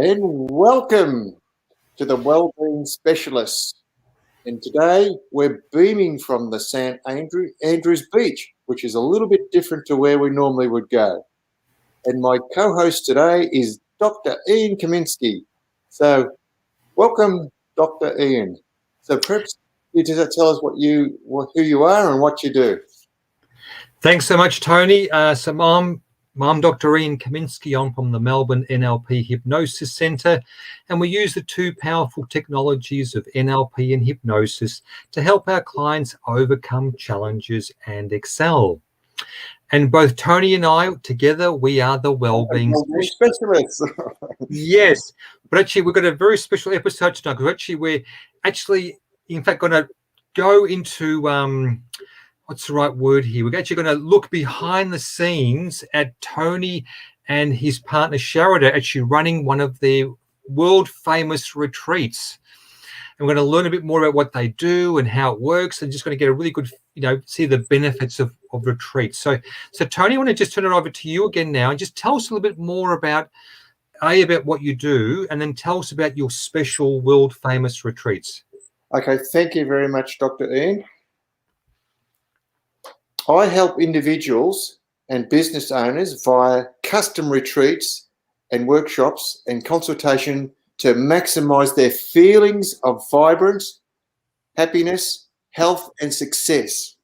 And welcome to the Wellbeing Specialists. And today we're beaming from the St. Andrews Beach, which is a little bit different to where we normally would go. And my co-host today is Dr. Ian Kaminsky. So welcome, Dr. Ian. So perhaps you just tell us who you are and what you do. Thanks so much, Tony. I'm Dr. Ian Kaminsky. I'm from the Melbourne NLP Hypnosis Centre, and we use the two powerful technologies of NLP and hypnosis to help our clients overcome challenges and excel. And both Tony and I together, we are the Wellbeing Specialists. Yes, but actually we've got a very special episode tonight because we're in fact going to go into what's the right word here? We're actually going to look behind the scenes at Tony and his partner Sharada actually running one of their world famous retreats. And we're going to learn a bit more about what they do and how it works, and just going to get a really good, see the benefits of retreats. So Tony, I want to just turn it over to you again now and just tell us a little bit more about what you do, and then tell us about your special world famous retreats. Okay, thank you very much, Dr. Ian. I help individuals and business owners via custom retreats and workshops and consultation to maximize their feelings of vibrance, happiness, health, and success.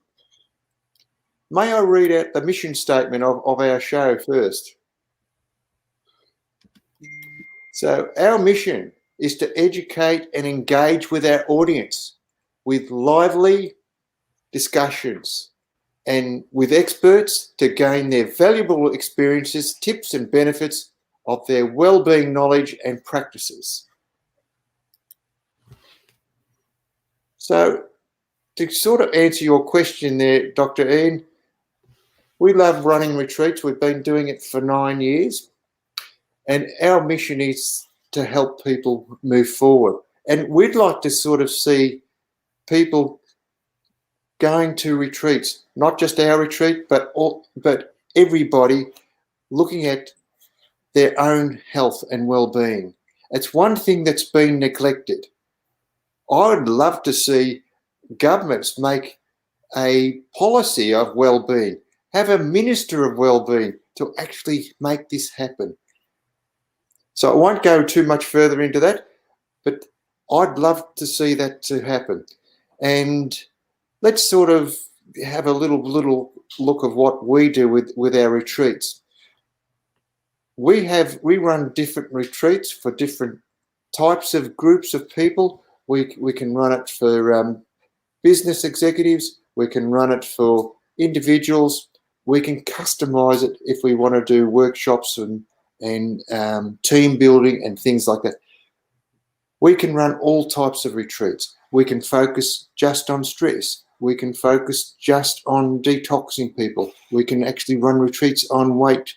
May I read out the mission statement of our show first? So our mission is to educate and engage with our audience with lively discussions and with experts to gain their valuable experiences, tips and benefits of their well-being knowledge and practices. So to sort of answer your question there, Dr. Ian, we love running retreats. We've been doing it for 9 years, and our mission is to help people move forward. And we'd like to sort of see people going to retreats, not just our retreat, but everybody looking at their own health and well-being. It's one thing that's been neglected. I would love to see governments make a policy of well-being, have a minister of well-being to actually make this happen. So I won't go too much further into that, but I'd love to see that to happen. And let's sort of have a little look of what we do with our retreats. We run different retreats for different types of groups of people. We can run it for business executives. We can run it for individuals. We can customize it if we want to do workshops and team building and things like that. We can run all types of retreats. We can focus just on stress. We can focus just on detoxing people. We can actually run retreats on weight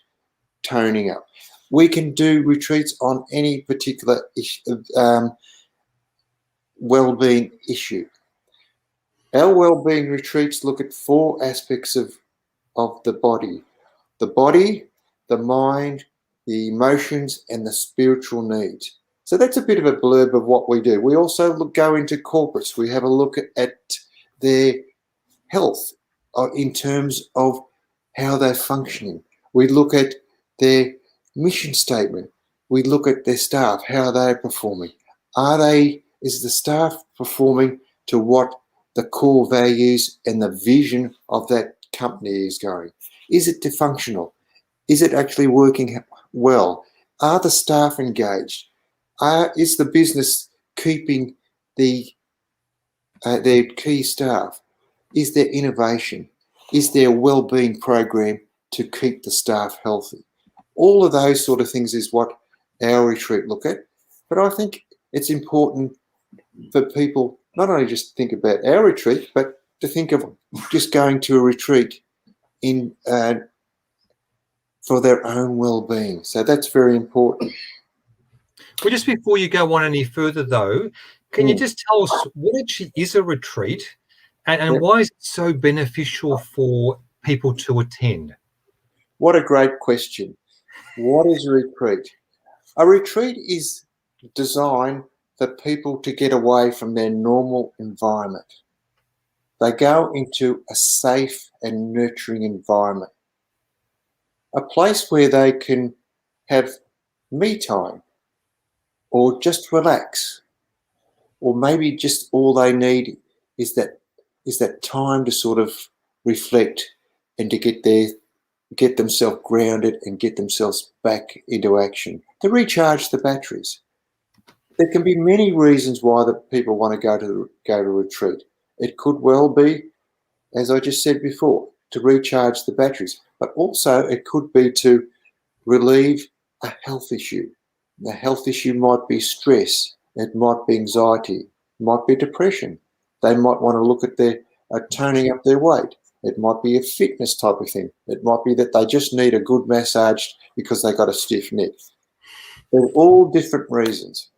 toning up. We can do retreats on any particular well-being issue. Our well-being retreats look at 4 aspects of the body: the mind, the emotions, and the spiritual needs. So that's a bit of a blurb of what we do. We also go into corporates. We have a look at their health in terms of how they're functioning. We look at their mission statement. We look at their staff, how they're performing. Is the staff performing to what the core values and the vision of that company is going? Is it functional? Is it actually working well? Are the staff engaged? Is the business keeping their key staff? Is there innovation? Is there a well-being program to keep the staff healthy? All of those sort of things is what our retreat look at. But I think it's important for people not only just think about our retreat, but to think of just going to a retreat for their own well-being. So that's very important. Well, just before you go on any further, though, can you just tell us what actually is a retreat, and why is it so beneficial for people to attend? What a great question. What is a retreat? A retreat is designed for people to get away from their normal environment. They go into a safe and nurturing environment, a place where they can have me time or just relax, or maybe just all they need is that time to sort of reflect and to get themselves grounded and get themselves back into action, to recharge the batteries. There can be many reasons why the people want to go to retreat. It could well be, as I just said before, to recharge the batteries, but also it could be to relieve a health issue. The health issue might be stress, it might be anxiety, it might be depression. They might want to look at their toning up their weight. It might be a fitness type of thing. It might be that they just need a good massage because they got a stiff neck. They're all different reasons.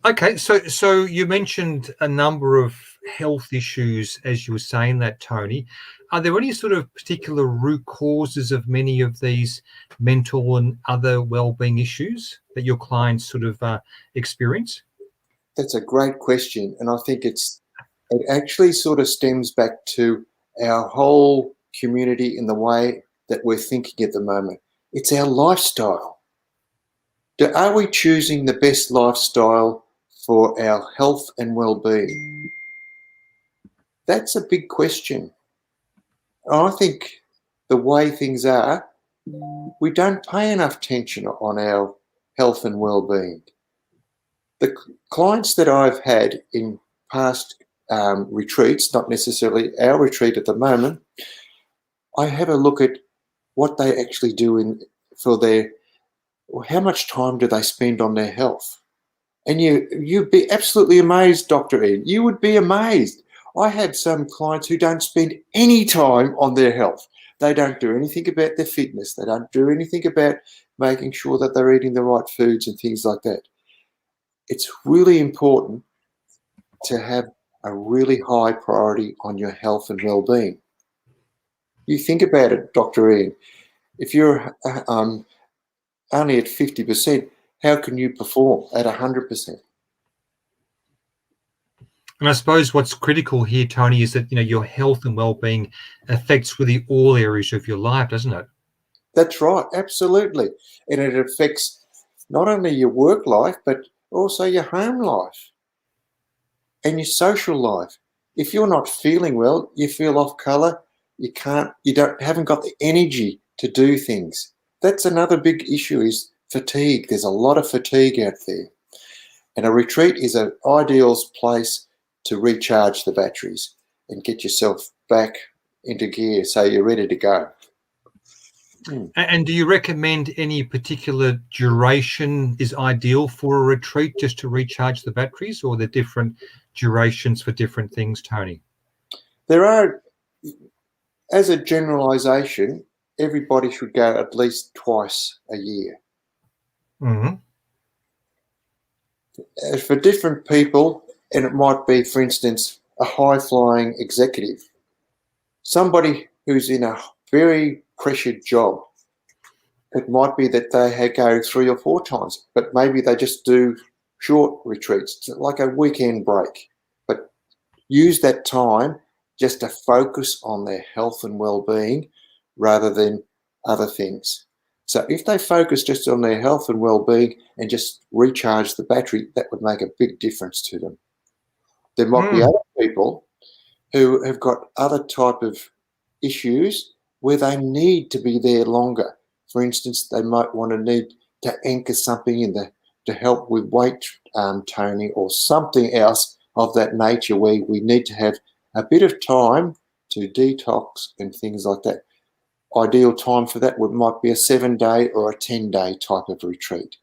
Okay, so you mentioned a number of health issues as you were saying that, Tony. Are there any sort of particular root causes of many of these mental and other well-being issues that your clients sort of experience? That's a great question, and I think it actually sort of stems back to our whole community in the way that we're thinking at the moment. It's our lifestyle. Are we choosing the best lifestyle for our health and well-being? That's a big question. I think the way things are, we don't pay enough attention on our health and well-being. The clients that I've had in past retreats, not necessarily our retreat at the moment, I have a look at what they actually do how much time do they spend on their health? And you'd be absolutely amazed, Dr. Ed. You would be amazed. I had some clients who don't spend any time on their health. They don't do anything about their fitness. They don't do anything about making sure that they're eating the right foods and things like that. It's really important to have a really high priority on your health and well-being. You think about it, Dr. Ian. If you're only at 50%, how can you perform at 100%? And I suppose what's critical here, Tony, is that your health and well-being affects really all areas of your life, doesn't it? That's right, absolutely. And it affects not only your work life, but also your home life and your social life. If you're not feeling well, you feel off color, haven't got the energy to do things. That's another big issue is fatigue. There's a lot of fatigue out there. And a retreat is an ideal place to recharge the batteries and get yourself back into gear so you're ready to go. And do you recommend any particular duration is ideal for a retreat just to recharge the batteries, or are there different durations for different things, Tony? There are, as a generalization, everybody should go at least twice a year. Mm-hmm. As for different people, and it might be, for instance, a high-flying executive, somebody who's in a very pressured job. It might be that they go 3 or 4 times, but maybe they just do short retreats, like a weekend break. But use that time just to focus on their health and well-being rather than other things. So if they focus just on their health and well-being and just recharge the battery, that would make a big difference to them. There might be other people who have got other type of issues where they need to be there longer. For instance, they might need to anchor something in to help with weight toning or something else of that nature where we need to have a bit of time to detox and things like that. Ideal time for that might be a 7-day or a 10-day type of retreat.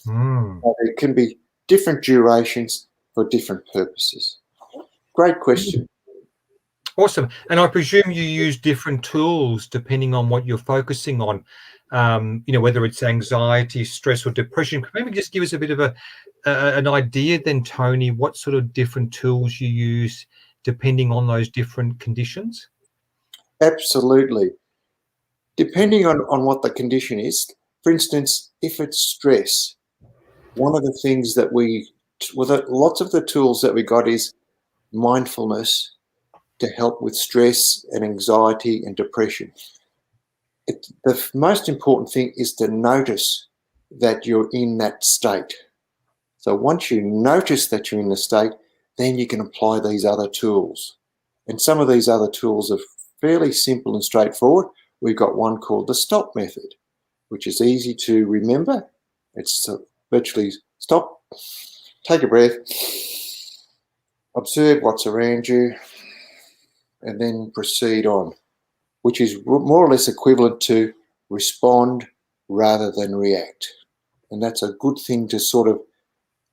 It can be different durations for different purposes. Great question. Awesome. And I presume you use different tools depending on what you're focusing on, whether it's anxiety, stress, or depression. Maybe just give us a bit of an idea then, Tony, what sort of different tools you use depending on those different conditions? Absolutely. Depending on what the condition is, For instance, if it's stress, one of the things that lots of the tools that we got is mindfulness to help with stress and anxiety and depression. The most important thing is to notice that you're in that state. So once you notice that you're in the state, then you can apply these other tools. And some of these other tools are fairly simple and straightforward. We've got one called the stop method, which is easy to remember. It's virtually stop, take a breath, observe what's around you, and then proceed on, which is more or less equivalent to respond rather than react. And that's a good thing to sort of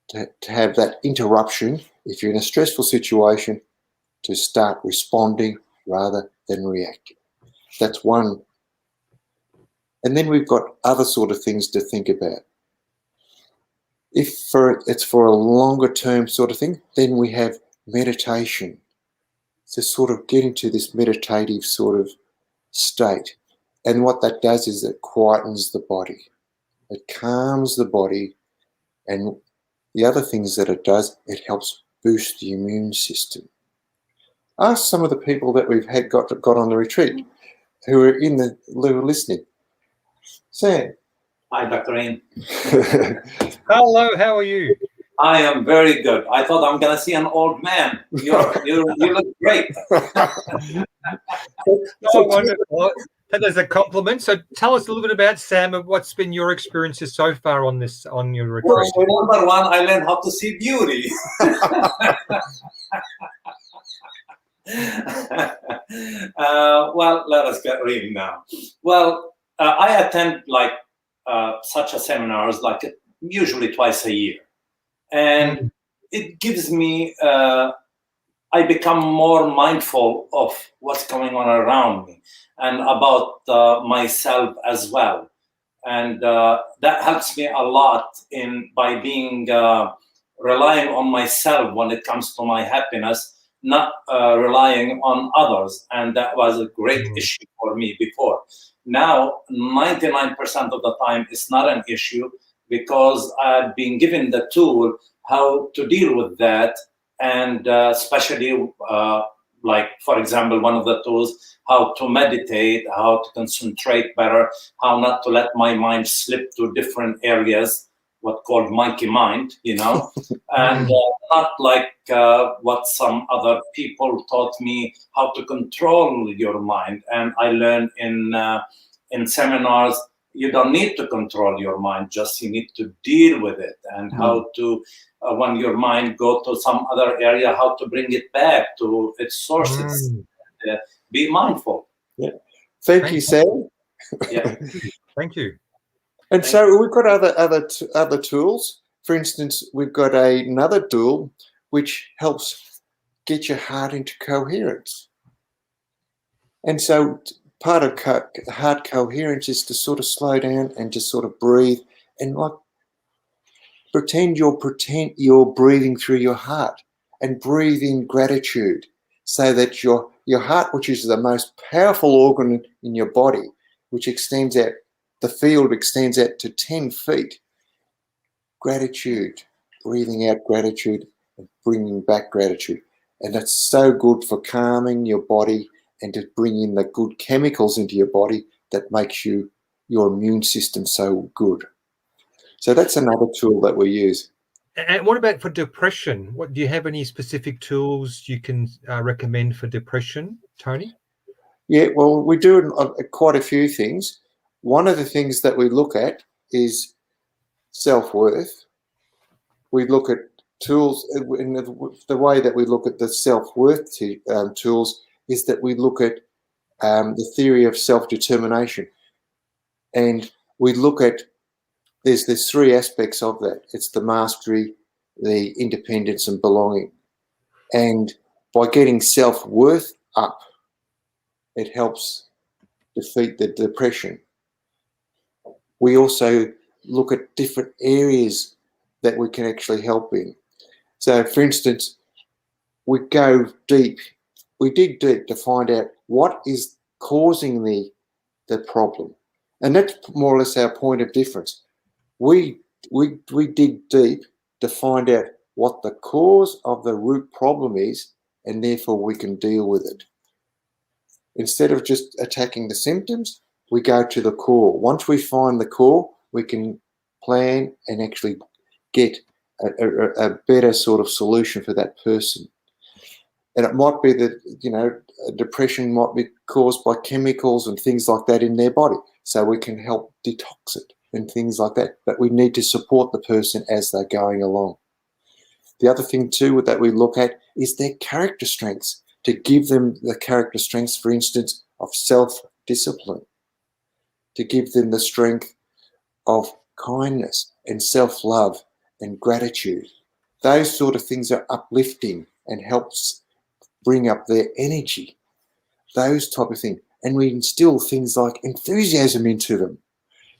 to have that interruption if you're in a stressful situation, to start responding rather than reacting. That's one. And then we've got other sort of things to think about. If it's for a longer term sort of thing, then we have meditation. So sort of get into this meditative sort of state. And what that does is it quietens the body. It calms the body. And the other things that it does, it helps boost the immune system. Ask some of the people that we've had got on the retreat who are listening. Sam. Hi, Dr. Ian. Hello, how are you? I am very good. I thought I'm going to see an old man. You look great. Wonderful. That is a compliment. So tell us a little bit about Sam and what's been your experiences so far on your retreat. Well, number one, I learned how to see beauty. Well, let us get reading now. Well, I attend such a seminars usually twice a year, and it gives me. I become more mindful of what's going on around me and about myself as well, and that helps me a lot by being relying on myself when it comes to my happiness. Not relying on others, and that was a great issue for me before. Now, 99% of the time, it's not an issue because I've been given the tool how to deal with that, and especially, for example, one of the tools, how to meditate, how to concentrate better, how not to let my mind slip to different areas, what called monkey mind, and not like what some other people taught me, how to control your mind. And I learned in seminars, you don't need to control your mind, just you need to deal with it, and how to, when your mind go to some other area, how to bring it back to its sources. Be mindful. Yeah. Thank you, Sam. Yeah. Thank you. And so we've got other tools. For instance, we've got another tool which helps get your heart into coherence. And so part of heart coherence is to sort of slow down and just sort of breathe and pretend you're breathing through your heart, and breathe in gratitude, so that your heart, which is the most powerful organ in your body, which extends out. The field extends out to 10 feet. Gratitude, breathing out gratitude and bringing back gratitude. And that's so good for calming your body and to bring in the good chemicals into your body that makes your immune system so good. So that's another tool that we use. And what about for depression? Do you have any specific tools you can recommend for depression, Tony? Yeah, well, we do quite a few things. One of the things that we look at is self-worth. We look at tools, in the way that we look at the self-worth tools is that we look at the theory of self-determination. And we look at, there's three aspects of that. It's the mastery, the independence, and belonging. And by getting self-worth up, it helps defeat the depression. We also look at different areas that we can actually help in. So, for instance, we go deep. We dig deep to find out what is causing the problem. And that's more or less our point of difference. We dig deep to find out what the cause of the root problem is, and therefore we can deal with it. Instead of just attacking the symptoms, we go to the core. Once we find the core, we can plan and actually get a better sort of solution for that person. And it might be that, you know, depression might be caused by chemicals and things like that in their body. So we can help detox it and things like that. But we need to support the person as they're going along. The other thing too that we look at is their character strengths, to give them the character strengths, for instance, of self-discipline, to give them the strength of kindness and self-love and gratitude. Those sort of things are uplifting and helps bring up their energy, those type of things. And we instill things like enthusiasm into them,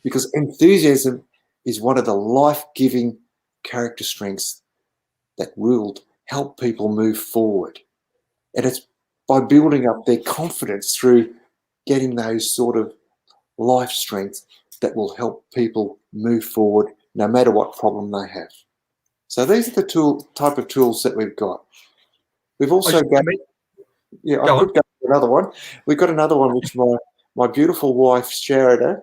because enthusiasm is one of the life-giving character strengths that will help people move forward. And it's by building up their confidence through getting those sort of life strengths that will help people move forward no matter what problem they have. So these are the type of tools that we've got. We've also got, I could go to another one. We've got another one which my beautiful wife Sharada,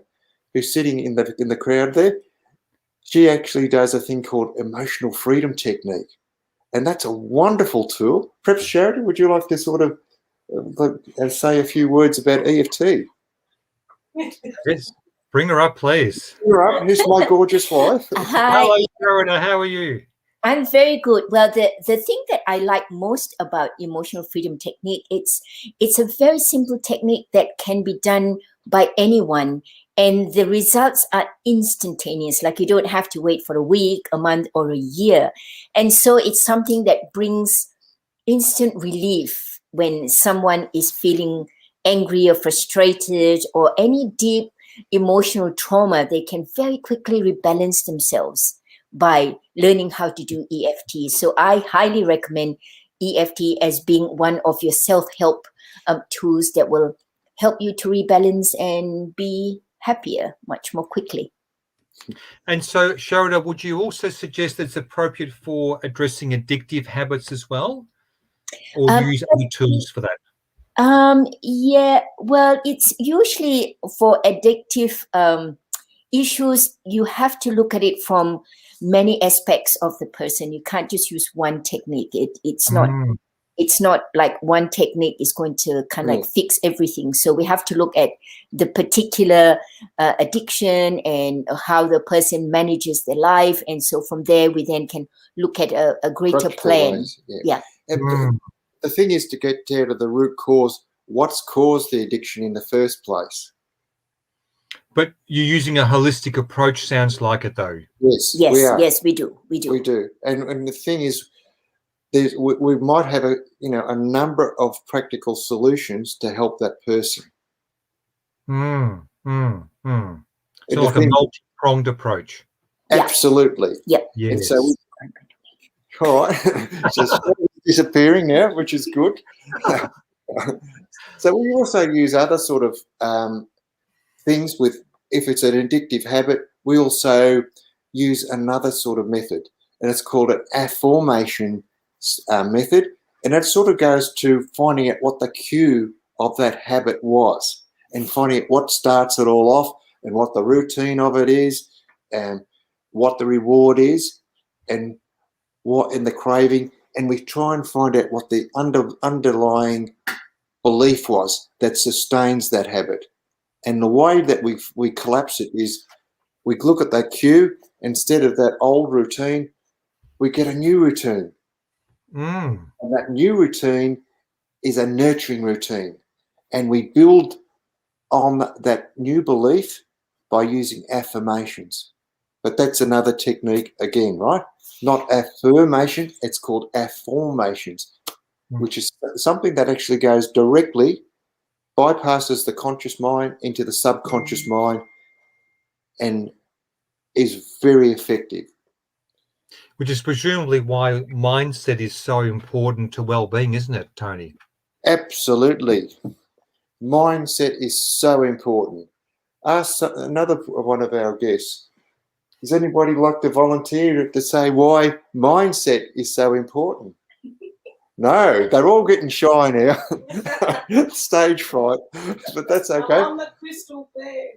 who's sitting in the crowd there, she actually does a thing called emotional freedom technique. And that's a wonderful tool. Perhaps, Sharada, would you like to sort of say a few words about EFT? Yes, bring her up, please. Bring her up. Here's my gorgeous wife. Hi. Hello, Sharada. How are you? I'm very good. Well, the thing that I like most about emotional freedom technique, it's a very simple technique that can be done by anyone, and the results are instantaneous. Like, you don't have to wait for a week, a month, or a year. And so it's something that brings instant relief when someone is feeling angry or frustrated or any deep emotional trauma. They can very quickly rebalance themselves by learning how to do EFT. So I highly recommend EFT as being one of your self-help tools that will help you to rebalance and be happier much more quickly. And so, Sharada, would you also suggest that it's appropriate for addressing addictive habits as well? Or use other tools for that? Yeah, well, it's usually for addictive issues, you have to look at it from many aspects of the person. You can't just use one technique. It's not like one technique is going to kind of like fix everything. So we have to look at the particular addiction and how the person manages their life. And so from there, we then can look at a greater plan. Yeah. The thing is to get down to the root cause. What's caused the addiction in the first place? But you're using a holistic approach, sounds like it, though. Yes, yes, we do. We do. And the thing is, we might have a number of practical solutions to help that person. So like a multi-pronged approach. Absolutely. Yep. Yes. And so all right. So it's disappearing now, which is good. So we also use other sort of things if it's an addictive habit, we also use another sort of method, and it's called an AFformation method, and that sort of goes to finding out what the cue of that habit was and finding out what starts it all off and what the routine of it is and what the reward is and what in the craving, and we try and find out what the underlying belief was that sustains that habit. And the way that we collapse it is we look at that cue. Instead of that old routine, we get a new routine. And that new routine is a nurturing routine. And we build on that new belief by using affirmations. But that's another technique again, right? Not affirmation, it's called AFformations, which is something that actually goes directly, bypasses the conscious mind into the subconscious mind and is very effective. Which is presumably why mindset is so important to well-being, isn't it, Tony? Absolutely. Mindset is so important. ask another one of our guests. Does anybody like to volunteer to say why mindset is so important? No, they're all getting shy now. Stage fright, but that's okay. I'm on the crystal bed.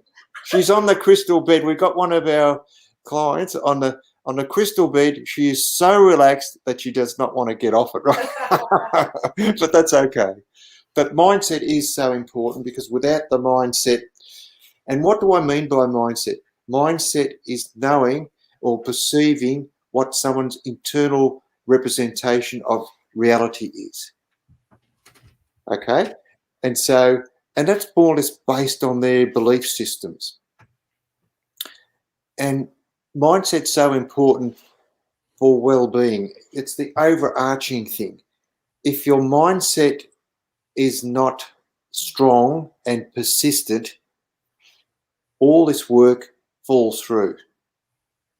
She's on the crystal bed. We've got one of our clients on the crystal bed. She is so relaxed that she does not want to get off it, right? But that's okay. But mindset is so important, because without the mindset, and what do I mean by mindset? Mindset is knowing or perceiving what someone's internal representation of reality is. Okay? And that's more or less based on their belief systems. And mindset's so important for well-being. It's the overarching thing. If your mindset is not strong and persistent, all this work falls through.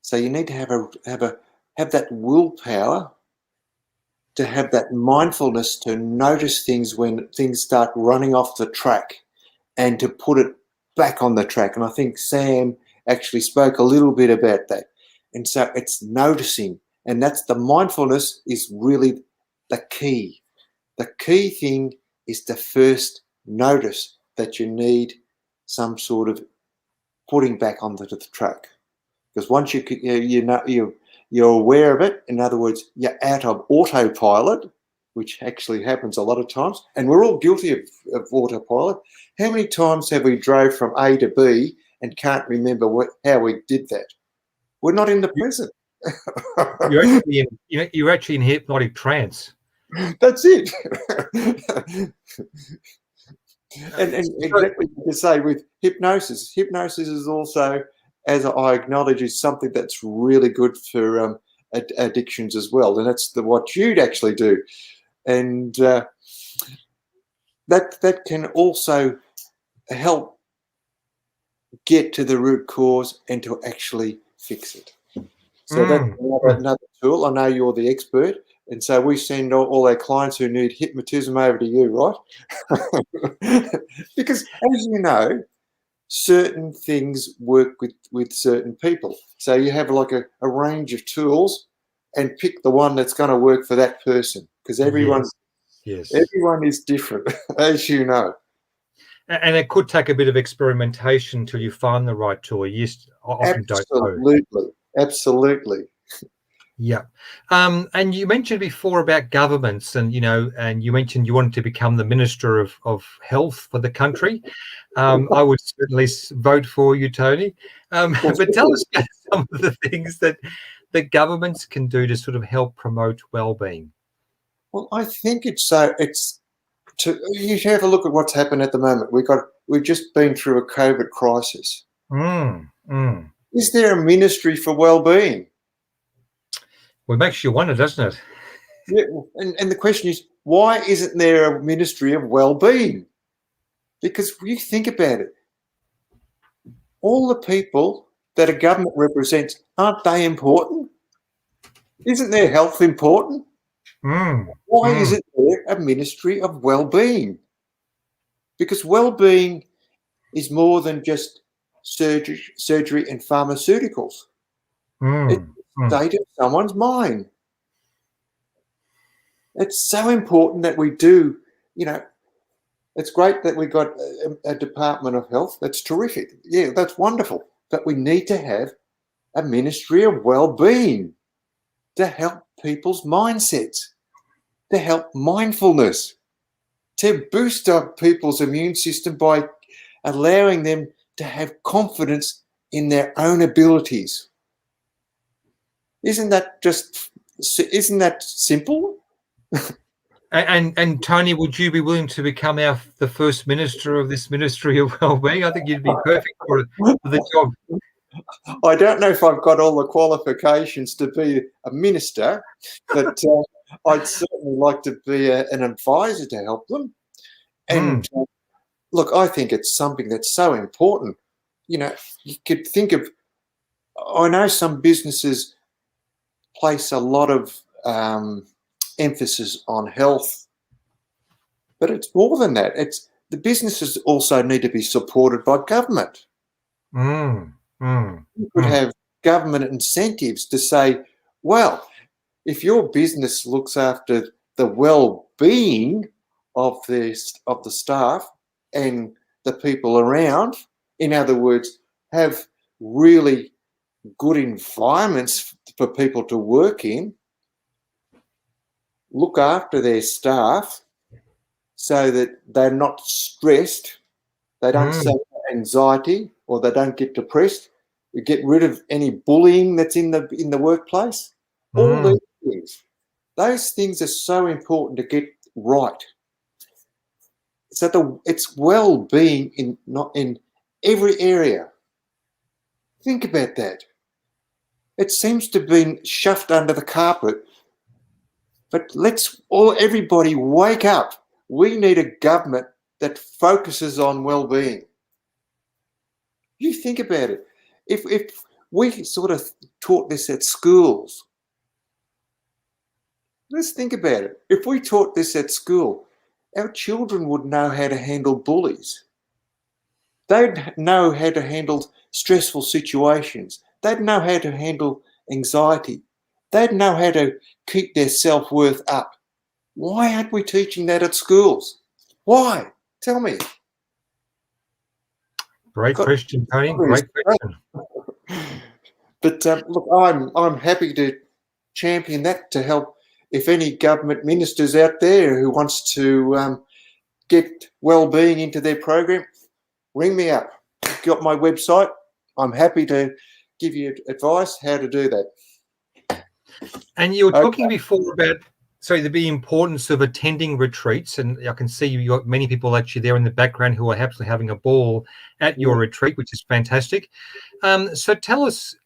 So you need to have that willpower, to have that mindfulness to notice things when things start running off the track, and to put it back on the track. And I think Sam actually spoke a little bit about that. And so it's noticing, and that's the mindfulness is really the key. The key thing is to first notice that you need some sort of putting back onto the track. Because once you're aware of it, in other words, you're out of autopilot, which actually happens a lot of times, and we're all guilty of autopilot. How many times have we drove from A to B and can't remember how we did that? We're not in the present. You're actually in hypnotic trance. That's it. and exactly to say with hypnosis is also, as I acknowledge, is something that's really good for addictions as well. And that's what you'd actually do. And that can also help get to the root cause and to actually fix it. So that's another tool. I know you're the expert. And so we send all our clients who need hypnotism over to you, right? Because as you know, certain things work with certain people. So you have like a range of tools and pick the one that's going to work for that person, because everyone is different, as you know. And it could take a bit of experimentation until you find the right tool. You often don't know. Absolutely. Yeah. And you mentioned before about governments, and you mentioned you wanted to become the Minister of Health for the country. I would certainly vote for you, Tony. But tell us about some of the things that governments can do to sort of help promote well-being. Well, I think you have a look at what's happened at the moment. We've just been through a COVID crisis. Is there a ministry for well-being? Well, it makes you wonder, doesn't it? Yeah, and the question is, why isn't there a ministry of well-being? Because you think about it, all the people that a government represents, aren't they important? Isn't their health important? Why isn't there a ministry of well-being? Because well-being is more than just surgery and pharmaceuticals. It's the state of someone's mind. It's so important that we do, it's great that we got a Department of Health. That's terrific. Yeah, that's wonderful. But we need to have a ministry of well-being to help people's mindsets, to help mindfulness, to boost up people's immune system by allowing them to have confidence in their own abilities. Isn't that simple? And Tony, would you be willing to become the first minister of this Ministry of Wellbeing? I think you'd be perfect for the job. I don't know if I've got all the qualifications to be a minister, but I'd certainly like to be an advisor to help them. And look, I think it's something that's so important. You could think of, I know some businesses place a lot of emphasis on health, but it's more than that. The businesses also need to be supported by government. Mm, mm, You could mm, have government incentives to say, well, if your business looks after the well-being of the staff and the people around, in other words, have really good environments for people to work in, look after their staff so that they're not stressed, they don't mm, suffer anxiety, or they don't get depressed. You get rid of any bullying that's in the workplace. All mm. these things are so important to get right. So it's well-being in not in every area. Think about that. It seems to have been shoved under the carpet, but everybody wake up. We need a government that focuses on well-being. You think about it. If we sort of taught this at schools, let's think about it. If we taught this at school, our children would know how to handle bullies. They'd know how to handle stressful situations. They'd know how to handle anxiety. They'd know how to keep their self-worth up. Why aren't we teaching that at schools? Why? Tell me. Great question, Tony. Great question. But look, I'm happy to champion that to help. If any government ministers out there who wants to get well-being into their program, ring me up. You've got my website. I'm happy to give you advice how to do that. And you were talking before about the importance of attending retreats, and I can see you got many people actually there in the background who are absolutely having a ball at your retreat, which is fantastic. So tell us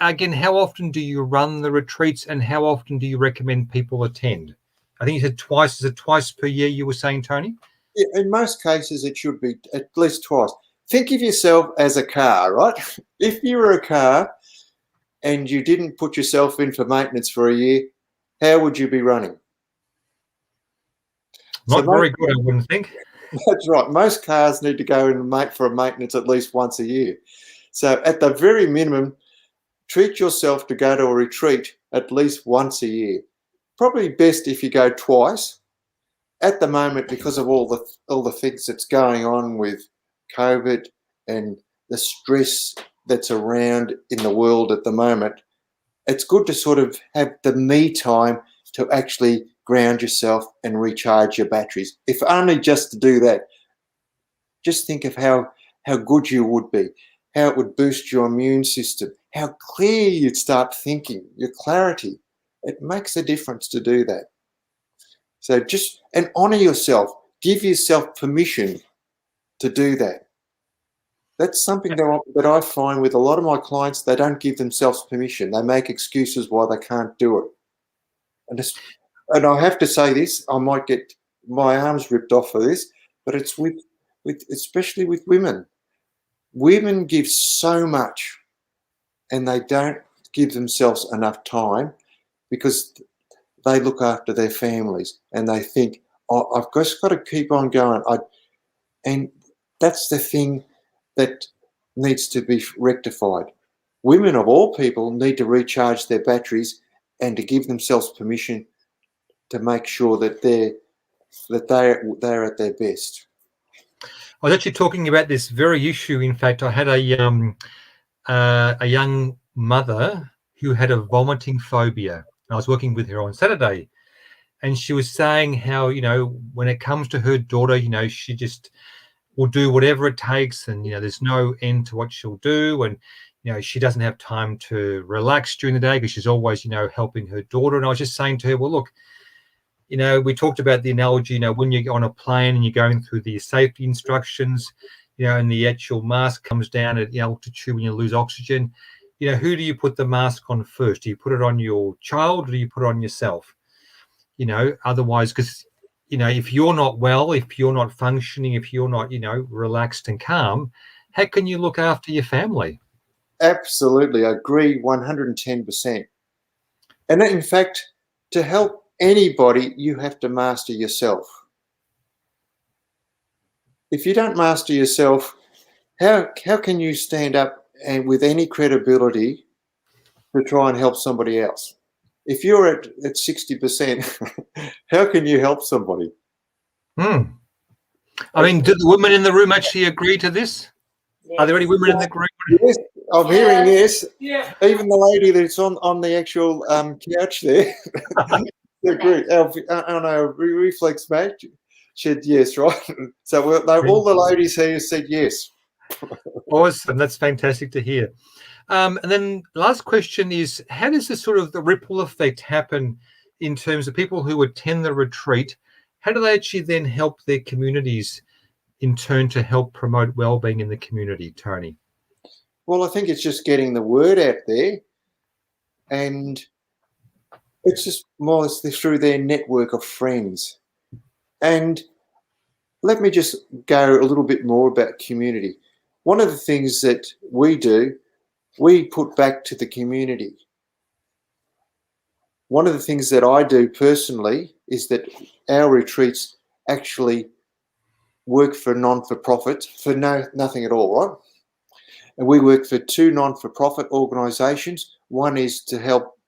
again, how often do you run the retreats, and how often do you recommend people attend? I think you said twice. Is it twice per year you were saying, Tony? Yeah, in most cases, it should be at least twice. Think of yourself as a car, right? If you were a car and you didn't put yourself in for maintenance for a year, how would you be running? Not very good, I wouldn't think. That's right. Most cars need to go in for a maintenance at least once a year. So at the very minimum, treat yourself to go to a retreat at least once a year. Probably best if you go twice. At the moment, because of all the things that's going on with COVID and the stress that's around in the world at the moment, it's good to sort of have the me time to actually ground yourself and recharge your batteries. If only just to do that. Just think of how good you would be, how it would boost your immune system, how clear you'd start thinking, your clarity. It makes a difference to do that. So and honor yourself. Give yourself permission to do that. That's something that I find with a lot of my clients. They don't give themselves permission. They make excuses why they can't do it. And I have to say this, I might get my arms ripped off for this, but it's especially with women. Women give so much and they don't give themselves enough time because they look after their families and they think, oh, I've just got to keep on going. And that's the thing that needs to be rectified. Women of all people need to recharge their batteries and to give themselves permission to make sure that they're at their best. I was actually talking about this very issue. In fact, I had a young mother who had a vomiting phobia. I was working with her on Saturday, and she was saying how, when it comes to her daughter, she just will do whatever it takes, and there's no end to what she'll do, and she doesn't have time to relax during the day because she's always helping her daughter. And I was just saying to her, well, look, we talked about the analogy, when you're on a plane and you're going through the safety instructions, and the actual mask comes down at altitude when you lose oxygen, who do you put the mask on first? Do you put it on your child or do you put it on yourself? Otherwise, because, if you're not well, if you're not functioning, if you're not, relaxed and calm, how can you look after your family? Absolutely. I agree 110%. And in fact, to help anybody, you have to master yourself. If you don't master yourself, how can you stand up and with any credibility to try and help somebody else. If you're at 60%, how can you help somebody? I mean, do the women in the room actually agree to this? Are there any women in the group? Yes, I'm hearing yes. Yeah. Even the lady that's on the actual couch there agree. On our reflex match said yes, right? So all the ladies here said yes. Awesome. That's fantastic to hear. And then last question is, how does this sort of the ripple effect happen in terms of people who attend the retreat? How do they actually then help their communities in turn to help promote wellbeing in the community, Tony? Well, I think it's just getting the word out there, and it's just more through their network of friends. And let me just go a little bit more about community. One of the things that we do, we put back to the community. One of the things that I do personally is that our retreats actually work for non-for-profit, for nothing at all, right? And we work for 2 non-for-profit organisations. One is to help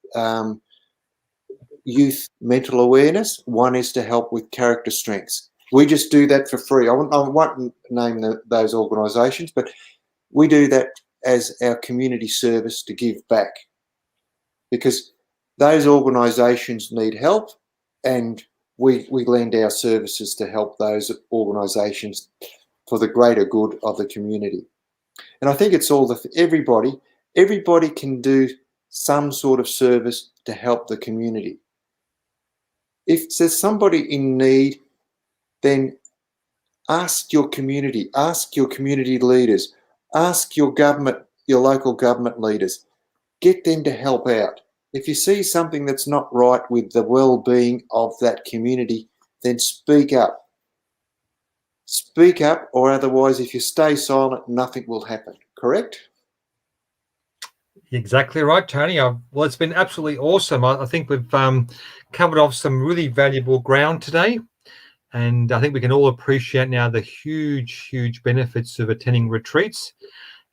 youth mental awareness. One is to help with character strengths. We just do that for free. I won't name those organisations, but we do that as our community service to give back, because those organisations need help, and we lend our services to help those organisations for the greater good of the community. And I think it's all everybody can do some sort of service to help the community. If there's somebody in need, then ask your community leaders, ask your government, your local government leaders, get them to help out. If you see something that's not right with the well-being of that community, then speak up. Speak up, or otherwise, if you stay silent, nothing will happen. Correct? Exactly right, Tony. Well, it's been absolutely awesome. I think we've covered off some really valuable ground today. And I think we can all appreciate now the huge, huge benefits of attending retreats.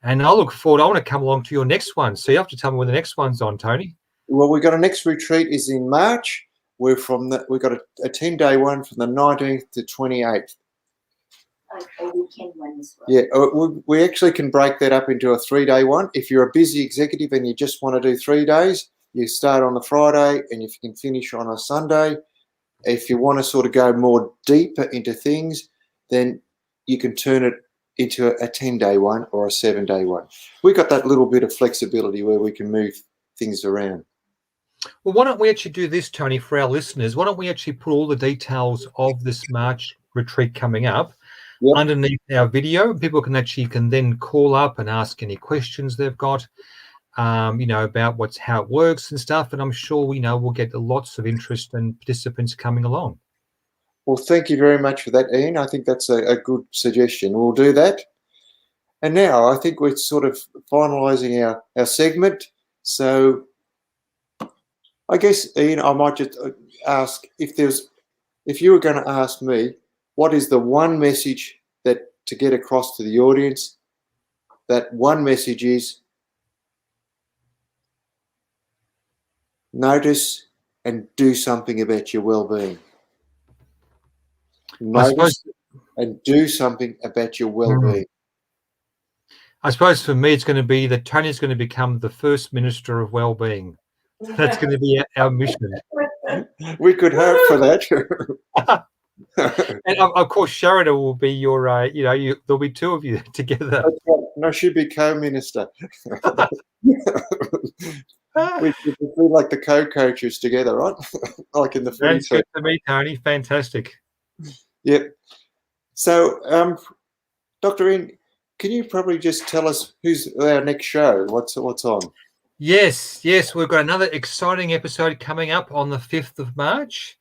And I look forward. I want to come along to your next one. So you have to tell me when the next one's on, Tony. Well, we've got a next retreat is in March. We've got a 10-day one from the 19th to 28th. A weekend one as well. Yeah, we actually can break that up into a 3-day one. If you're a busy executive and you just want to do 3 days, you start on the Friday and if you can finish on a Sunday. If you want to sort of go more deeper into things, then you can turn it into a 10-day one or a 7-day one. We've got that little bit of flexibility where we can move things around. Well, why don't we actually do this, Tony, for our listeners? Why don't we actually put all the details of this March retreat coming up underneath our video? People can then call up and ask any questions they've got, about how it works and stuff. And I'm sure we'll get lots of interest and participants coming along. Well, thank you very much for that, Ian. I think that's a good suggestion. We'll do that. And now I think we're sort of finalising our segment. So I guess, Ian, I might just ask if you were going to ask me, what is the one message that to get across to the audience? That one message is notice and do something about your well-being. Notice and do something about your well-being. I suppose for me, it's going to be that Tony's going to become the first Minister of Wellbeing. That's going to be our mission. We could hope for that. And of course, Sharada will be your, there'll be 2 of you together. No, she'd be co-minister. We could be like the co-coaches together, right? Like in the footy team. That's good to me, Tony. Fantastic. Yep. So, Dr. Ian, can you probably just tell us who's our next show? What's on? Yes. We've got another exciting episode coming up on the 5th of March,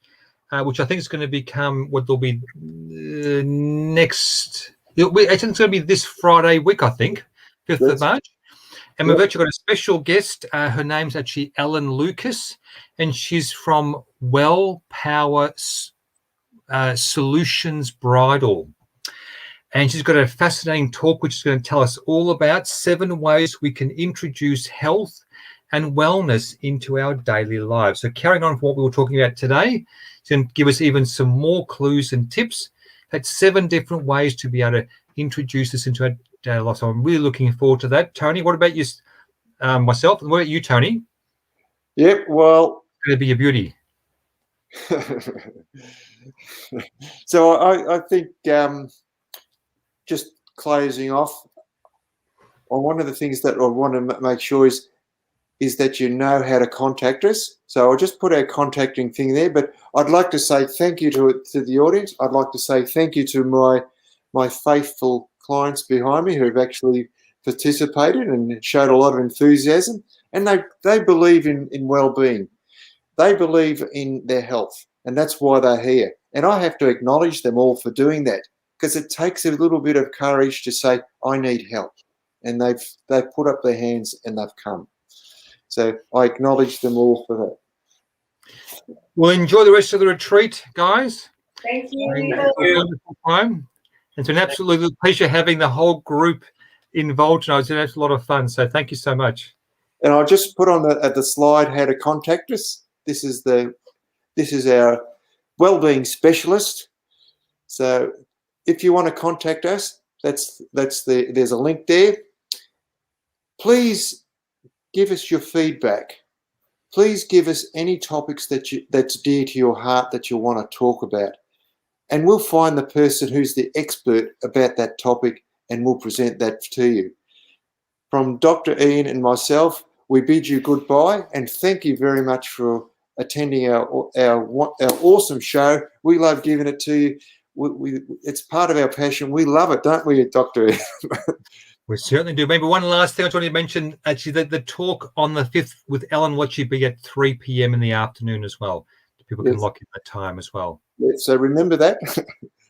which I think is going to become what will be next. I think it's going to be this Friday week, I think, 5th of March. And we've actually got a special guest. Her name's actually Ellen Lucas, and she's from Well Power Solutions Bridal. And she's got a fascinating talk, which is going to tell us all about 7 ways we can introduce health and wellness into our daily lives. So carrying on from what we were talking about today, she's going to give us even some more clues and tips. That's 7 different ways to be able to introduce this into our daily life. So I'm really looking forward to that. Tony, what about you, myself? What about you, Tony? Yep, well... It's going to be a beauty. So I think just closing off, one of the things that I want to make sure is that you know how to contact us. So I'll just put our contacting thing there, but I'd like to say thank you to the audience. I'd like to say thank you to my faithful clients behind me who've actually participated and showed a lot of enthusiasm, and they believe in well-being. They believe in their health, and that's why they're here. And I have to acknowledge them all for doing that, because it takes a little bit of courage to say, I need help. And they've put up their hands and they've come. So I acknowledge them all for that. Well, enjoy the rest of the retreat, guys. Thank you. Have a wonderful time. It's an absolute pleasure having the whole group involved tonight. It's a lot of fun. So thank you so much. And I'll just put on the slide how to contact us. This is our wellbeing specialist. So if you want to contact us, there's a link there. Please give us your feedback. Please give us any topics that's dear to your heart that you want to talk about. And we'll find the person who's the expert about that topic and we'll present that to you. From Dr. Ian and myself, we bid you goodbye and thank you very much for attending our awesome show. We love giving it to you. It's part of our passion. We love it, don't we, Dr. Ian? We certainly do. Maybe one last thing I just wanted to mention, actually, that the talk on the 5th with Ellen Watch be at 3 p.m. in the afternoon as well. People can lock in the time as well. Yes, so remember that.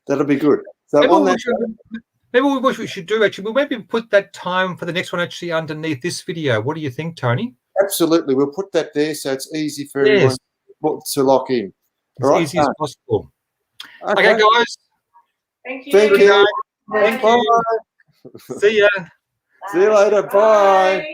That'll be good. So maybe what we should do, actually, we'll maybe put that time for the next one actually underneath this video. What do you think, Tony? Absolutely. We'll put that there so it's easy for everyone to lock in. As easy as possible. Okay, guys. Thank you. Thank you. Thank you. See ya. See you later. Bye.